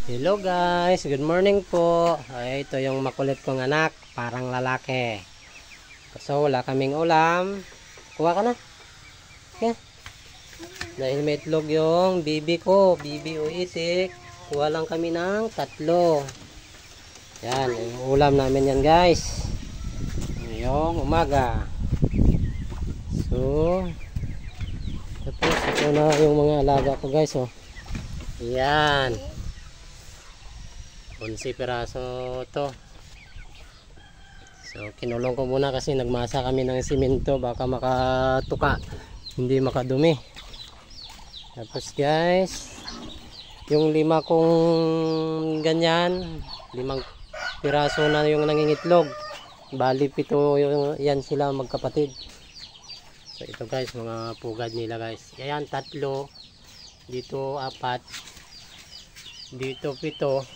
Hello guys, good morning po. Ay, ito yung makulit kong anak, parang lalaki. So wala kaming ulam. Kuha ka na. Okay. Dahil may itlog yung bibi ko, bibi o itik. Kuha lang kami ng 3. Yan, yung ulam namin yan guys. Ngayong umaga. So tapos ito na yung mga alaga ko guys. Oh. Yan. 11 piraso to. So kinulong ko muna kasi nagmasa kami ng simento, baka makatuka, hindi makadumi. Tapos guys, yung 5 kong ganyan, 5 piraso na yung nangingitlog. Bali 7 yan sila magkapatid. So ito guys, mga pugad nila guys. Ayan 3, dito 4, dito 7.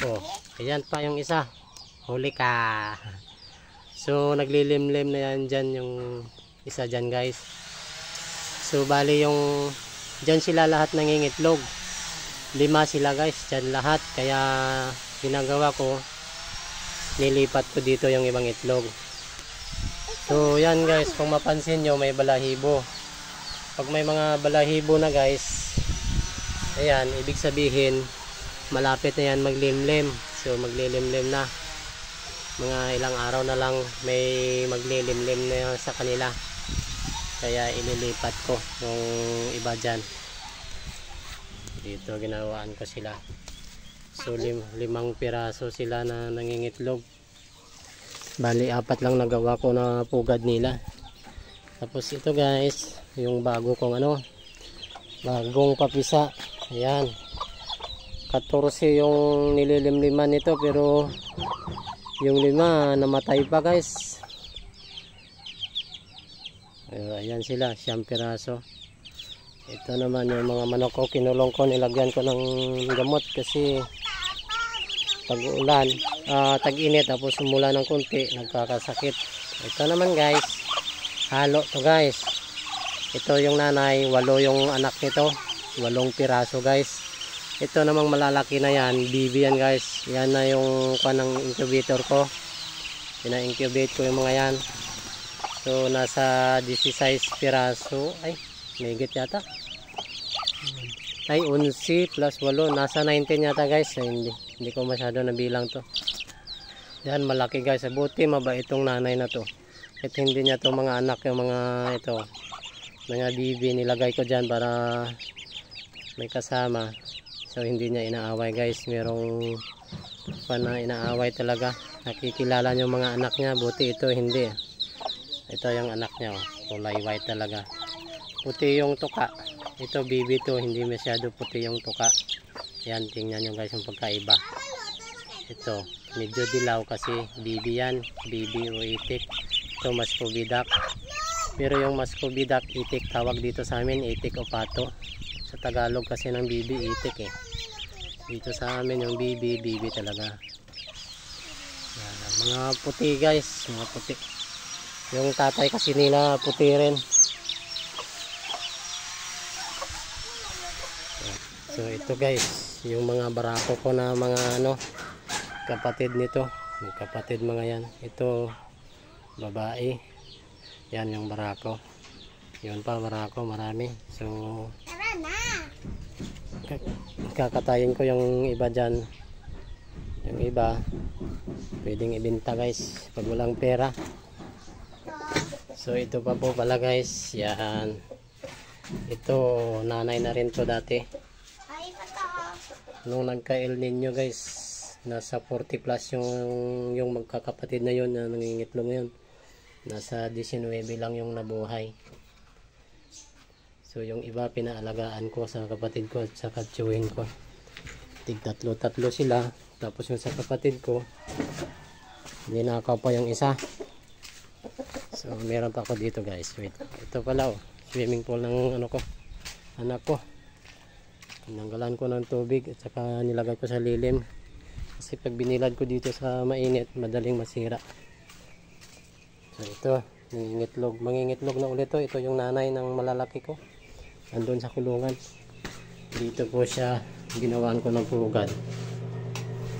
Oh, ayan pa yung isa. Huli ka. So naglilimlim na yan dyan yung isa dyan guys. So bali yung dyan sila lahat nangingitlog. 5 sila guys dyan lahat. Kaya ginagawa ko, nilipat ko dito yung ibang itlog. So yan guys, kung mapansin nyo may balahibo. Pag may mga balahibo na guys, ayan, ibig sabihin malapit na yan maglimlim. So maglilimlim na, mga ilang araw na lang may maglilimlim na sa kanila. Kaya ililipat ko yung iba dyan. Dito ginawaan ko sila. So 5 piraso sila na nangingitlog. Bali 4 lang nagawa ko na pugad nila. Tapos ito guys, yung bago kong bagong papisa. Ayan, 14 yung nililimliman nito, pero yung 5 namatay pa guys. Ayan sila, 9 piraso. Ito naman yung mga manok ko, kinulong ko, nilagyan ko ng gamot kasi pag ulan, tag-init, tapos umula ng kunti, nagkakasakit. Ito naman guys, halo to guys. Ito yung nanay, 8 yung anak nito, 8 piraso guys. Ito namang malalaki na yan, bibi yan guys. Yan na yung kanang incubator ko. Pina-incubate ko yung mga yan. So nasa 16 piraso. Ay, may higit yata. Ay, 11 plus 8. Nasa 19 yata guys. Ay, hindi ko masyado nabilang to. Yan, malaki guys. Buti mabait itong nanay na to. At hindi niya to mga anak, yung mga ito, mga bibi, nilagay ko dyan para may kasama. So hindi niya inaaway guys. Merong na inaaway talaga. Nakikilala niyo mga anak niya. Buti ito hindi. Ito yung anak niya. Kulay white talaga. Puti yung tuka. Ito bibi to. Hindi masyado puti yung tuka. Yan, tingnan nyo guys yung pagkaiba. Ito medyo dilaw kasi bibi yan. Bibi o itik. Ito Muscovy duck. Pero yung Muscovy duck itik tawag dito sa amin. Itik o pato. Sa Tagalog kasi ng bibi itik eh. Dito sa amin yung bibi talaga. Yan, mga puti guys, mga puti. Yung tatay kasi nila puti rin. So ito guys, yung mga barako ko na mga kapatid nito. Yung kapatid mga yan. Ito babae. Yan yung barako. Yun pa barako, marami. So kakatayin ko yung iba dyan. Yung iba pwedeng ibenta guys pag walang pera. So ito pa po pala guys. Yan, ito nanay na rin to dati. Nung nagka El Nino guys, nasa 40 plus yung magkakapatid na yun na nangingitlog ngayon. Nasa 19 lang yung nabuhay. So yung iba pinaalagaan ko sa kapatid ko at sa katsuhin ko. Tig 3 sila. Tapos yung sa kapatid ko, ninakaw pa yung isa. So meron pa ako dito guys. Wait. Ito pala swimming pool ng anak ko. Tinanggalan ko ng tubig at saka nilagay ko sa lilim. Kasi pag binilad ko dito sa mainit, madaling masira. So ito, mangingitlog na ulit to. Ito yung nanay ng malalaki ko. Andun sa kulungan. Dito po siya ginawaan ko ng pugad.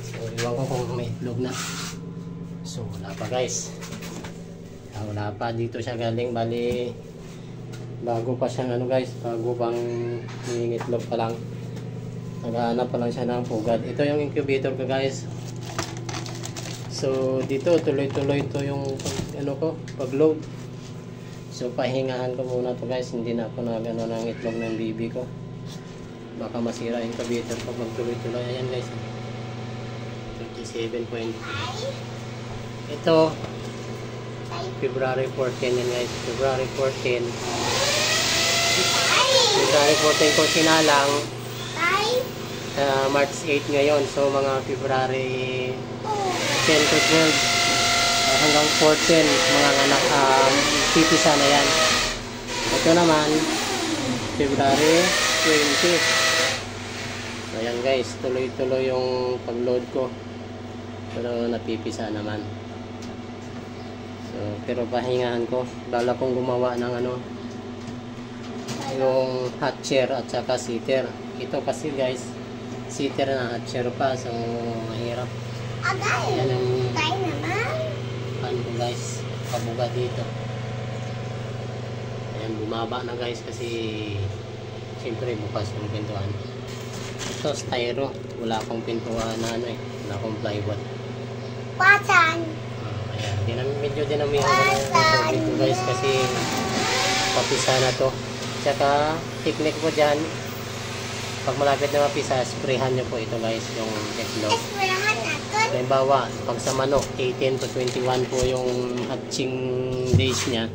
So iwan ko kung may itlog na. So wala pa guys. Wala pa, dito siya galing, bali bago pa siyang ano guys, bago pang nangingitlog pa lang. Naghahanap pa lang siya ng pugad. Ito yung incubator ko guys. So dito tuloy-tuloy to yung ano ko, pag-load. So pahingahan ko muna to guys, hindi na ako nagano ng itlog ng bibi ko. Baka masira yung incubator ko pag tuloy-tuloy. Ayan guys. 37.2. Ito February 14 yan guys. February 14. February 14 ko sinalang. March 8 ngayon. So mga February 10 to 12 hanggang 14 mga anak pipisa na yan. Ito naman February 20. Ayan guys, tuloy-tuloy yung pag-load ko. Pero napipisa naman. So, pero pahingahan ko. Bala kong gumawa ng ano, yung hatcher at saka seater. Ito kasi guys, seater na, hatcher pa. So, mahirap. Yan ang ano ko guys, pabuga dito. Ayan, bumaba na guys kasi siyempre bukas yung pintuan. Ito, styro. Wala akong pintuan na ano eh. Wala akong plywood. Pasan. Ayan, medyo dinamihan ko na ito guys kasi papisa na to. Tsaka technique ko dyan, pag malapit na mapisa, sprayhan nyo po ito guys, yung itlog. Halimbawa, pag sa manok, 18 to 21 po yung hatching days niya.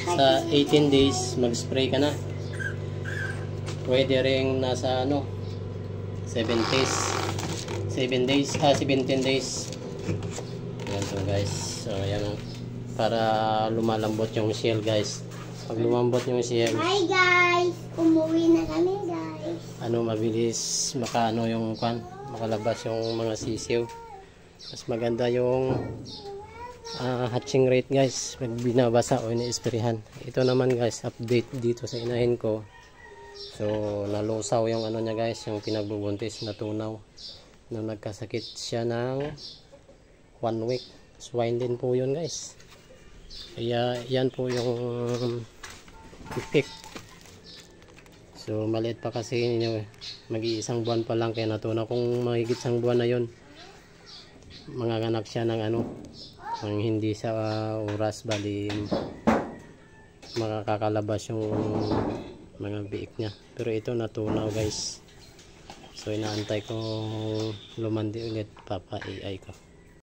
Sa 18 days, mag-spray ka na. Pwede rin nasa ano, 7 days. 17 days. Ayan to guys. So, ayan. Para lumalambot yung shell guys. Pag lumambot yung shell. Hi guys! Umuwi na kami guys. Ano, mabilis makaano yung kwan. Makalabas yung mga sisiw. Mas maganda yung hatching rate guys. Pag binabasa o iniisprehan. Ito naman guys, update dito sa inahin ko. So, nalusaw yung ano niya guys. Yung pinagbubuntis na tunaw. Nung nagkasakit siya ng 1 week. Swine din po yun guys. Kaya yan po yung effect. So maliit pa kasi mag-iisang buwan pa lang, kaya natunaw kung mahigit isang buwan na yun, manganganak siya ng ano, ng hindi sa oras, bali makakakalabas yung mga biik niya. Pero ito natunaw guys. So inaantay ko lumandi ulit, papa-AI ko.